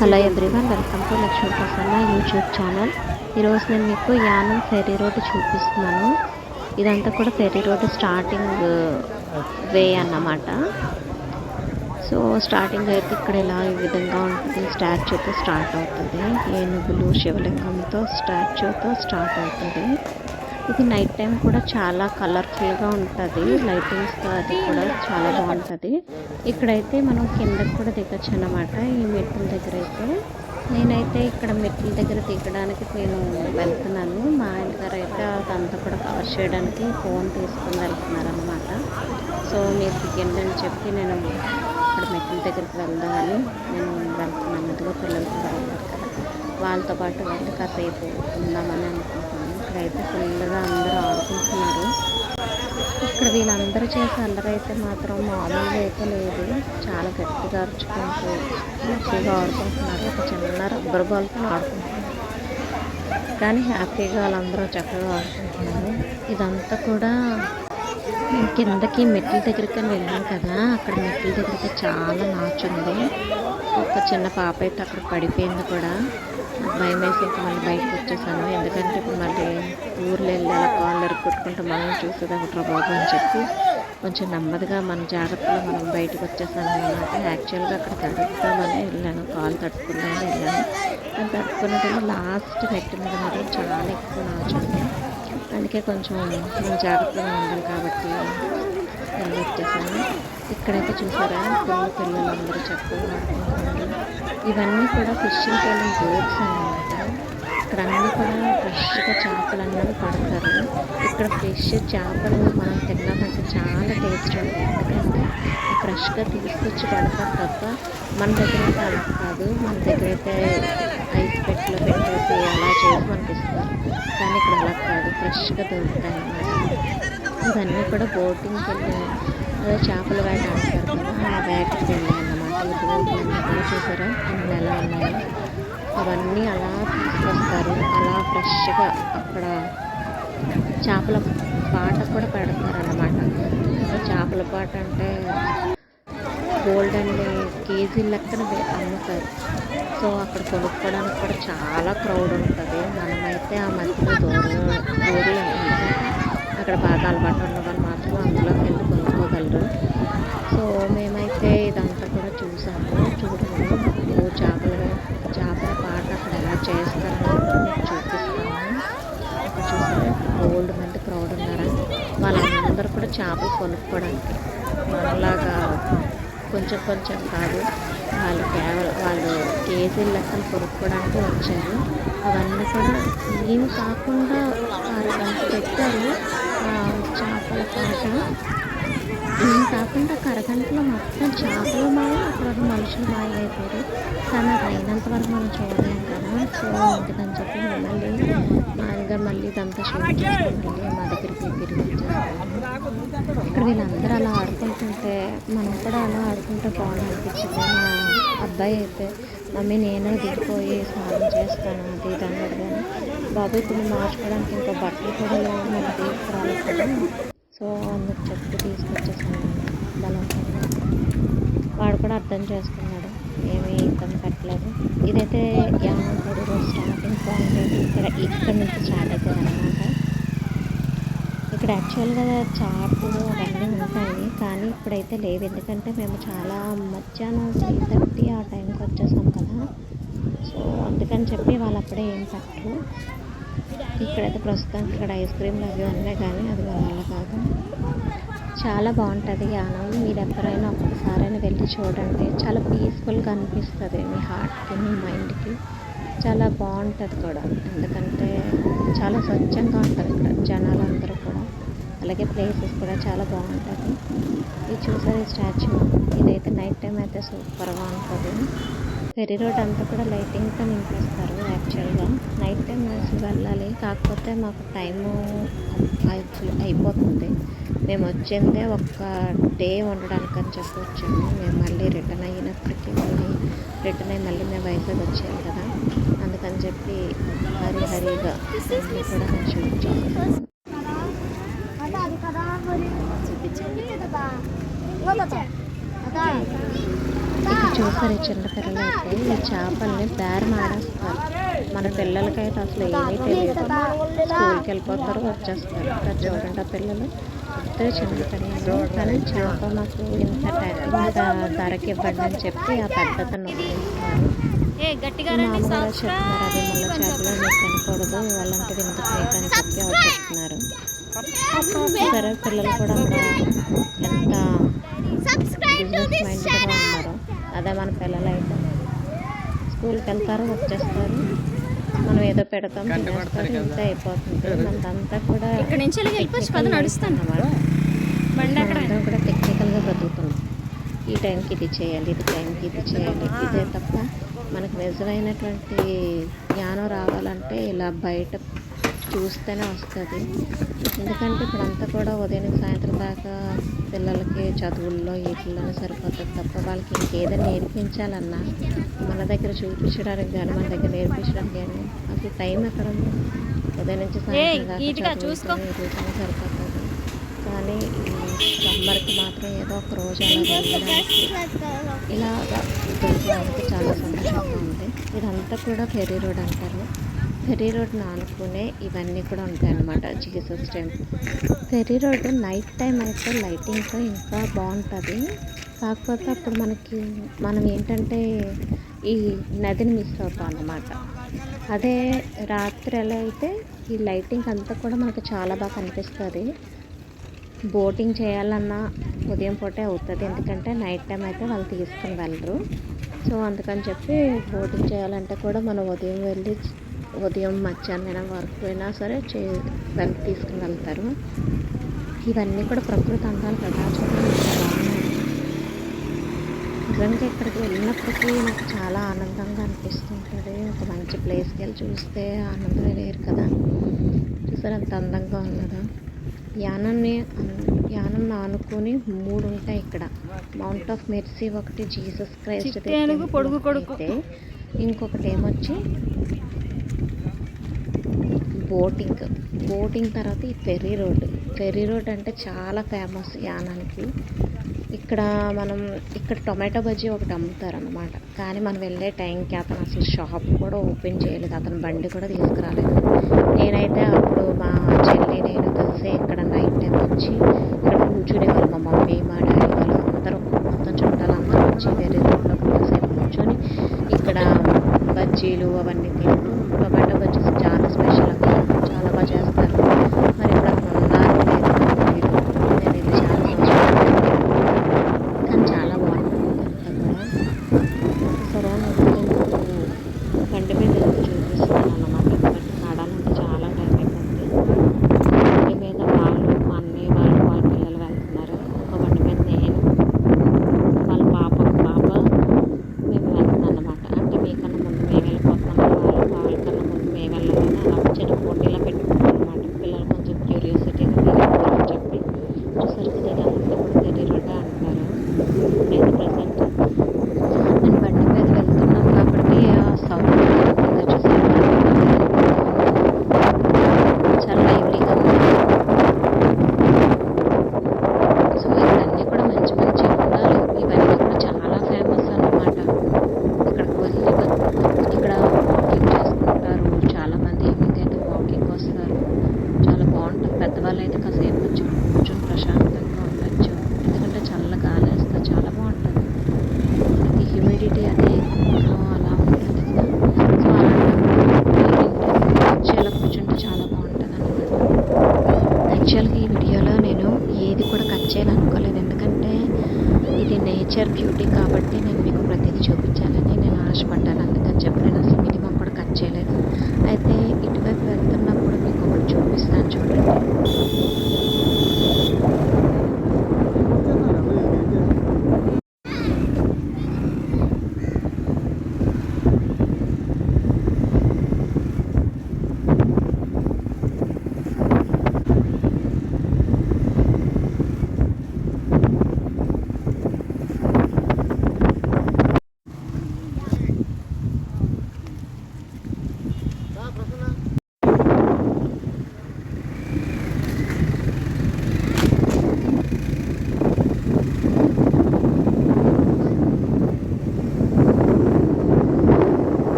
Hello everyone, welcome to Lakshmi Prasanna YouTube channel. ఈరోజు నేను మీకు యానం ఫెర్రీ రోడ్ చూపిస్తున్నాను. ఇదంతా కూడా ఫెర్రీ రోడ్ స్టార్టింగ్ వే అన్నమాట. సో స్టార్టింగ్ అయితే ఇక్కడ ఇలా ఈ విధంగా ఉంటుంది. స్టాచ్యూతో స్టార్ట్ అవుతుంది, ఏనుగులు శివలింగంతో స్టాచ్యూతో స్టార్ట్ అవుతుంది. ఇది నైట్ టైం కూడా చాలా కలర్ఫుల్గా ఉంటుంది, లైటింగ్స్తో అది కూడా చాలా బాగుంటుంది. ఇక్కడైతే మనం కిందకు కూడా దిగచ్చు అన్నమాట. ఈ మెట్ల దగ్గర అయితే నేనైతే ఇక్కడ మెట్ల దగ్గర దిగడానికి నేను వెళ్తున్నాను. మా ఆయన గారు అయితే అదంతా కూడా కవర్ చేయడానికి ఫోన్ తీసుకుని వెళ్తున్నారు అన్నమాట. సో మీరు దిగండి అని చెప్పి నేను ఇక్కడ మెట్ల దగ్గరికి వెళ్దామని నేను వెళ్తున్నాను. ఇదిగో పిల్లలు కూడా వెళ్తారు కదా, వాళ్ళతో పాటు వెళ్ళి కాసేపు ఉందామని అనుకుంటున్నాను. ఇక్కడైతే ఫుల్గా అందరూ ఆడుకుంటున్నారు. ఇక్కడ వీళ్ళందరూ చేసే అల్లరైతే మాత్రం మామూలుగా అయితే లేదు, చాలా గట్టిగా అరుచుకుంటూ మంచిగా ఆడుకుంటున్నారు. ఒక చిన్న రబ్బర్ బాల్తో ఆడుకుంటున్నారు, కానీ హ్యాపీగా వాళ్ళందరూ చక్కగా ఆడుకుంటున్నారు. ఇదంతా కూడా కిందకి మెట్ల దగ్గరికి వెళ్ళాం కదా, అక్కడ మెట్ల దగ్గరికి చాలా నాచుంది. ఒక చిన్న పాప అయితే అక్కడ పడిపోయింది కూడా. భయం వేసి ఇంకా మళ్ళీ బయటకు వచ్చేసాను, ఎందుకంటే ఇప్పుడు మళ్ళీ ఊర్లో వెళ్ళి అలా కాళ్ళు ఎరుక్కొట్టుకుంటూ మనం చూసేది ఒకట్రా బాబు అని చెప్పి కొంచెం నెమ్మదిగా మన జాగ్రత్తలో మనం బయటకు వచ్చేసాను అన్నమాట. యాక్చువల్గా అక్కడ తడుపుతామని వెళ్ళాను, కాలు తడుపుకుందామని వెళ్ళాను. కానీ తడుపుకున్నప్పుడు లాస్ట్ మెట్టు మీద మాత్రం చాలా ఎక్కువ నాచుంది. అందుకే కొంచెం మనం జాగ్రత్తగా ఉండాలి కాబట్టి వెళ్ళి వచ్చేసాను. ఇక్కడైతే చూసారా, పిల్లలు అందరూ చక్కగా ఆడుకుంటున్నారు. ఇవన్నీ కూడా ఫిషింగ్కి వెళ్ళిన బోట్స్ అన్నమాట. ఇక్కడ అన్నీ కూడా ఫ్రెష్గా చేపలు అన్నవి పడతారు. ఇక్కడ ఫ్రెష్ చేపలు మనం తిన్నామంటే చాలా టేస్ట్ ఉంటుంది, ఎందుకంటే ఫ్రెష్గా తీసుకొచ్చి పడతారు తప్ప మన దగ్గర అయితే అలా కాదు. మన దగ్గర అయితే ఐస్ పెట్టిలో పెట్టేసి అలా చేసి మనకి ఇస్తారు, కానీ ఇక్కడ అలా కాదు, ఫ్రెష్గా దొరుకుతాయి అన్నమాట. ఇవన్నీ కూడా బోటింగ్కి వెళ్ళి అదే చేపల వేట అంటారు కదా, ఆ వేటకి వెళ్ళాయి అన్నమాట. ఈ బోట్లన్నీ కూడా చూసారా కింద ఎలా ఉన్నాయో, అవన్నీ అలా తీసుకొస్తారు. అలా ఫ్రెష్గా అక్కడ చేపల పాట కూడా పెడతారన్నమాట. చేపల పాట అంటే గోల్డ్ అండ్ కేజీ లెక్కన అమ్ముతారు. సో అక్కడ కొనుక్కోవడానికి కూడా చాలా క్రౌడ్ ఉంటుంది. మనమైతే ఆ మధ్యలో దూరంలో ఎందుకంటే అక్కడ బాగా అలవాటు ఉన్న వాళ్ళు మాత్రం అందులోకి వెళ్ళి కొనుక్కోగలరు. సో మేమైతే ఇదంతా కూడా చూసాము. చూడండి, చేపల పాట అక్కడ ఎలా చేస్తారని మీకు చూపిస్తాము. అక్కడ చూసారా, గోల్డ్ మంది క్రౌడ్ ఉన్నారా, వాళ్ళందరూ కూడా చేపలు కొనుక్కోవడానికి మనలాగా కొంచెం కొంచెం కాదు, వాళ్ళు కేజీల లెక్కలు కొనుక్కోవడానికి వచ్చారు. అవన్నీ కూడా ఏం కాకుండా అరగంట పెట్టారు చేపల పాట. ఏం కాకుండా ఒక అరగంటలో మొత్తం చేపలు మాయ, అక్కడ మనుషులు మాయ అయిపోయారు. కానీ అది అయినంత వరకు మనం చూడలేం కదా. సో అందుకని చెప్పి మళ్ళీ మా ఆయన మళ్ళీ ఇదంతా షూట్ చేసుకుంటుంది, మా దగ్గరికి తిరిగి వచ్చేస్తాను. ఇక్కడ వీళ్ళందరూ అలా ఆడుకుంటుంటే మనం కూడా అలా ఆడుకుంటే బాగుంది అనిపించింది. మా అబ్బాయి అయితే మమ్మీ నేను దిగిపోయి స్నానం చేస్తాను అది ఇది అన్నాడు, కానీ బాబు ఇప్పుడు మార్చుకోవడానికి ఇంకా బట్టలు కూడా లేవు, మనకి తీసుకురాలేదు కదా. సో అందుకు చెప్పి తీసుకొచ్చేసాను బలవంతంగా. వాడు కూడా అర్థం చేసుకున్నాడు, ఏమీ ఇబ్బంది పెట్టలేదు. ఇదైతే Yanam ferry road starting point అయితే ఇక్కడ నుంచి స్టార్ట్ అవుతుంది అన్నమాట. ఇక్కడ యాక్చువల్గా చార్పులు అవన్నీ ఉంటాయి, కానీ ఇప్పుడైతే లేవు, ఎందుకంటే మేము చాలా మధ్యాహ్నం 3:30 ఆ టైంకి వచ్చేసాం కదా. సో అందుకని చెప్పి వాళ్ళు అప్పుడే ఏం పెట్టరు. ఇక్కడైతే ప్రస్తుతానికి ఇక్కడ ఐస్ క్రీమ్లు అవి ఉన్నాయి, కానీ అది వాళ్ళ కాదు. చాలా బాగుంటుంది యానం. మీరు ఎప్పుడైనా ఒక్కసారైనా వెళ్ళి చూడండి, చాలా పీస్ఫుల్గా అనిపిస్తుంది మీ హార్ట్కి, మీ మైండ్కి. చాలా బాగుంటుంది కూడా, ఎందుకంటే చాలా స్వచ్ఛంగా ఉంటుంది ఇక్కడ జనాలు అందరూ కూడా. అలాగే ప్లేసెస్ కూడా చాలా బాగుంటుంది. ఇది చూసారు ఈ స్టాచ్యూ, ఇదైతే నైట్ టైం అయితే సూపర్గా ఉంటుంది. ఫెర్రీ రోడ్ అంతా కూడా లైటింగ్తో నింపేస్తారు. యాక్చువల్గా నైట్ టైం అసలు వెళ్ళాలి, కాకపోతే మాకు టైము అయిపోతుంది. మేము వచ్చిందే ఒక్క డే ఉండడానికి అని చెప్పి వచ్చాము. మేము మళ్ళీ రిటర్న్ అయినప్పటికీ మళ్ళీ మేము వైజాగ్ వచ్చేయాలి కదా, అందుకని చెప్పి హరిగా అన్నీ కూడా నేను షూట్ చేస్తాను. చూసారు ఈ చిన్న పిల్లలు అయితే ఈ చేపల్ని బేరం ఆడేస్తారు. మన పిల్లలకైతే అసలు ఏమీ తెలియదు, స్కూల్కి వెళ్ళిపోతారు వచ్చేస్తారు. ఇక్కడ చూడండి ఆ పిల్లలు ఇద్దరు చిన్న పిల్లలు, కానీ చేప మాకు ఇంత ధరకి ఇవ్వండి అని చెప్పి ఆ పెద్దతను ఒప్పిస్తున్నారు. మామగారు చెప్తున్నారు అది ముళ్ళ చేపలు మీకు తినకూడదు, అలాంటివి ఎందుకు మీకు అని చెప్పి వాళ్ళు చెప్తున్నారు. సరే పిల్లలు కూడా అక్కడ ఎంత బిజినెస్ మైండ్గా ఉన్నారు. అదే మన పిల్లలు అయితే స్కూల్కి వెళ్తారు వచ్చేస్తారు, మనం ఏదో పెడతాం తినేస్తారు, ఇంత అయిపోతుంది. మనదంతా కూడా అందరం కూడా టెక్నికల్గా బ్రతుకుతున్నాం. ఈ టైంకి ఇది చేయాలి, ఇది టైంకి ఇది చేయాలి, ఇదే తప్ప మనకు నిజమైనటువంటి జ్ఞానం రావాలంటే ఇలా బయట చూస్తేనే వస్తుంది. ఎందుకంటే ఇప్పుడంతా కూడా ఉదయం సాయంత్రం దాకా పిల్లలకి చదువుల్లో వీటిల్లోనే సరిపోతుంది తప్ప వాళ్ళకి ఇంకేదైనా నేర్పించాలన్నా మన దగ్గర చూపించడానికి కానీ మన దగ్గర నేర్పించడానికి కానీ అసలు టైం ఎక్కడ ఉంది? ఉదయం నుంచి సాయంత్రం దాకా చదువుతూనే సరిపోతుంది. కానీ ఈ సమ్మర్కి మాత్రం ఏదో ఒక రోజు అలా వెళ్ళడానికి ఇలాగా తిరగడానికి చాలా సంతోషంగా ఉంది. ఇదంతా కూడా ఫెర్రీ రోడ్ అంటారు. ఫెర్రీ రోడ్ని ఆనుకునే ఇవన్నీ కూడా ఉంటాయి అన్నమాట. Jesus temple ferry road night time అయితే లైటింగ్తో ఇంకా బాగుంటుంది. కాకపోతే అప్పుడు మనం ఏంటంటే ఈ నదిని మిస్ అవుతాం అన్నమాట. అదే రాత్రి ఎలా అయితే ఈ లైటింగ్ అంతా కూడా మనకు చాలా బాగా కనిపిస్తుంది. బోటింగ్ చేయాలన్నా ఉదయం పూటే అవుతుంది, ఎందుకంటే నైట్ టైం అయితే వాళ్ళు తీసుకుని వెళ్ళరు. సో అందుకని చెప్పి బోటింగ్ చేయాలంటే కూడా మనం ఉదయం వెళ్ళి ఉదయం మధ్యాహ్నం వరకు అయినా సరే తీసుకుని వెళ్తారు. ఇవన్నీ కూడా ప్రకృతి అందాలు కదా, చూడండి నిజంగా ఇక్కడికి వెళ్ళినప్పటికీ నాకు చాలా ఆనందంగా అనిపిస్తుంటుంది. ఒక మంచి ప్లేస్కి వెళ్ళి చూస్తే ఆనందమే వేరు కదా. చూసారు ఎంత అందంగా ఉన్నదో. యానం ఆనుకొని 3 ఉంటాయి ఇక్కడ. మౌంట్ ఆఫ్ మెర్సీ ఒకటి, జీసస్ క్రైస్ట్ అయితే ఇంకొకటి ఏమొచ్చి బోటింగ్ తర్వాత ఈ ఫెర్రీ రోడ్ అంటే చాలా ఫేమస్ యానానికి. ఇక్కడ టొమాటో బజ్జీ ఒకటి అమ్ముతారు అన్నమాట. కానీ మనం వెళ్ళే టైంకి అతను అసలు షాప్ కూడా ఓపెన్ చేయలేదు, అతను బండి కూడా తీసుకురాలేదు. నేనైతే అప్పుడు మా చెల్లి నేను కలిసి ఇక్కడ నైట్ టైం వచ్చి ఇక్కడ కూర్చునేవాళ్ళు. మా మమ్మీ మా డాడీ వాళ్ళు అందరూ మొత్తం చుట్టాలందరూ వచ్చి ఫెర్రీ రోడ్లో కొంతసేపు కూర్చొని ఇక్కడ బజ్జీలు అవన్నీ తింటూ, టొమాటో బజ్జీస్ చాలా స్పెషల్ అక్కడ, చాలా బాగా చేస్తారు. మరి ఇప్పుడు అక్కడ ఉన్నారు లేదు తెలియదు, నేను ఇది చాలా సంవత్సరాలు కానీ చాలా బాగుంటుంది అంతా కూడా. సరే నేను బండి మీద వెళ్తే చూపిస్తాను అన్నమాట. ఎందుకంటే నడాలంటే చాలా టైం అయిపోతుంది. బండి మీద వాళ్ళు మా అన్నయ్య వాళ్ళ పిల్లలు వెళ్తున్నారు, ఒక బండి మీద నేను వాళ్ళ పాప మేము వెళ్తున్నాం అన్నమాట. అంటే మీకన్నా ముందు మేము వెళ్ళిపోతున్నాం,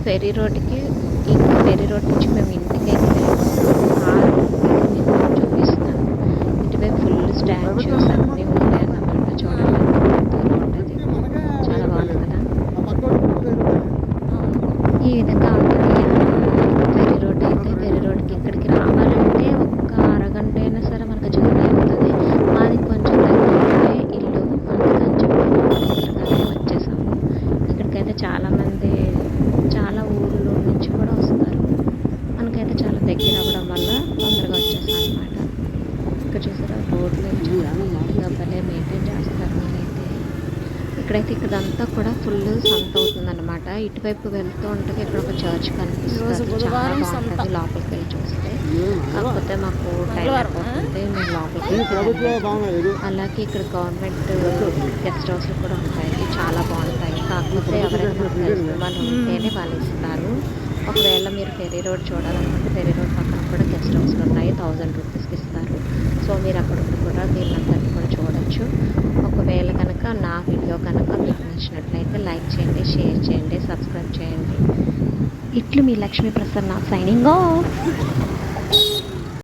ఫెర్రీ రోడ్డుకి ఇంకా ఫెర్రీ రోడ్ నుంచి మేము ఇంటికి అయితే కారు మీకు చూపిస్తాను. ఇటువైపు ఫుల్ స్టాచ్యూస్ అన్నీ ఉన్నాయన్నమాట. చూడండి ఉంటుంది, చాలా బాగుంది కదా. ఈ విధంగా ఉంటుంది ఫెర్రీ రోడ్ అయితే. ఫెర్రీ రోడ్కి ఇక్కడికి రావాలంటే ఒక్క అరగంట అయినా సరే మనకు జర్నీ అవుతుంది. మాది కొంచెం దగ్గరలోనే ఇల్లు, అందుకని చెప్పి తొందరగానే వచ్చేసాము. ఇక్కడికైతే చాలామంది చాలా ఊళ్ళో నుంచి కూడా వస్తారు. మనకైతే చాలా దగ్గర అవ్వడం వల్ల తొందరగా వచ్చేసాం అనమాట. ఇక్కడ చూసారా రోడ్లు చాలా నీట్గా భలే మెయింటైన్ చేస్తారు నేనైతే. ఇక్కడైతే ఇక్కడంతా కూడా ఫుల్ సంత అవుతుందన్నమాట. ఇటువైపు వెళ్తూ ఉంటే ఇక్కడ ఒక చర్చ్ కనిపిస్తుంది, చాలా బాగుంటుంది లోపలికి వెళ్ళి చూస్తే. కాకపోతే మాకు టైం అయిపోతుంది, మేము లోపలికి వెళ్ళలేదు. అలాగే ఇక్కడ గవర్నమెంట్ గెస్ట్ హౌస్లు కూడా ఉంటాయి, చాలా బాగుంటాయి. కాకపోతే ఎవరైనా మాకు తెలిసిన వాళ్ళు ఉంటేనే వాళ్ళు ఇస్తారు. ఒకవేళ మీరు ఫెర్రీ రోడ్ చూడాలనుకుంటే ఫెర్రీ రోడ్ పక్కన కూడా గెస్ట్ హౌస్లు ఉన్నాయి, 1000 రూపీస్కి ఇస్తారు. సో మీరు అక్కడ కూడా దీన్నంతటి కూడా చూడొచ్చు. ఒకవేళ కనుక నా వీడియో కనుక మీకు నచ్చినట్లయితే లైక్ చేయండి, షేర్ చేయండి, సబ్స్క్రైబ్ చేయండి. ఇట్లు మీ లక్ష్మీ ప్రసన్న సైనింగ్ ఆఫ్.